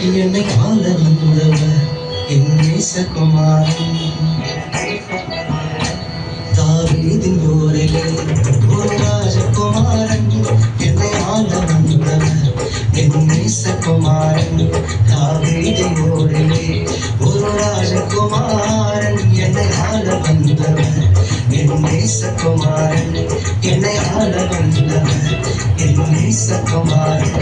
என்னை ஆள வந்தவர் என் நேசகுமாரன். தாவீதின் ஊரிலே ஒரு ராஜகுமாரன் என்னை ஆள வந்தவர் என் நேசகுமாரன். தாவீதின் ஊரிலே ஒரு ராஜகுமாரன் என்னை ஆள வந்தவர் என் நேசகுமாரன். என்னை ஆள வந்தவர் என் நேசகுமாரன்.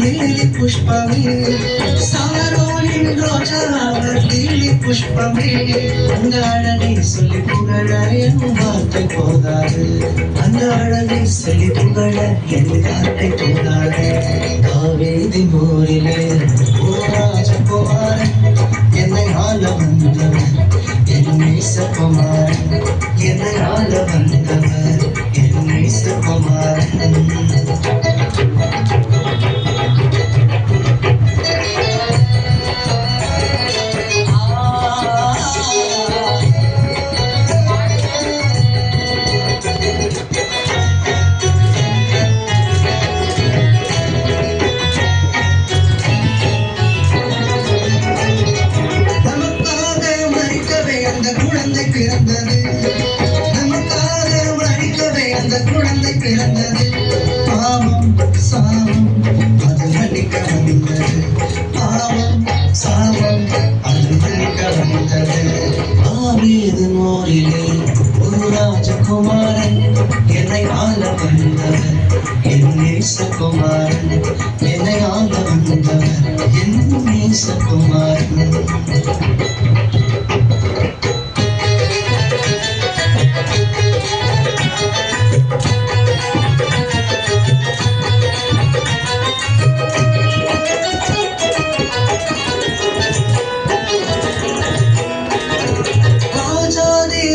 लीली पुष्पमे सारोनिन रोजावर लीली पुष्पमे अंगाडने சொல்லி புகழ என் வார்த்தை போதாது. அங்காடனை சொல்லி புகழ என் வார்த்தை போதாது. தாவீதின் ஊரிலே ஒரு ராஜகுமாரன் என்னை ஆள வந்தவர் என் நேசகுமாரன். என்னை ஆள வந்தவர் என் நேசகுமாரன். பிறந்தது நமக்காக மறிக்கவே அந்த குழந்தை பிறந்தது. பாவம் சாபம் அது மன்னிக்க வந்தது. பாவம் சாபம் அது மன்னிக்க வந்தது. தாவீதின் ஊரிலே ஒரு ராஜகுமாரன் என்னை ஆள வந்தவர் என் நேசகுமாரன். என்னை ஆள வந்தவர் என் நேசகுமாரன்.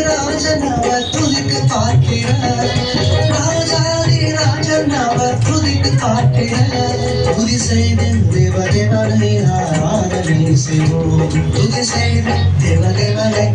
ராஜனவர் துதிக்கு பார்க்கிறார். ராஜாதி ராஜன் அவர் துதிக்கு பார்க்கிறார். துதி செய்து தேவதேவனை ஆராதனை செய்வோம். துதி செய்து தேவதேவனை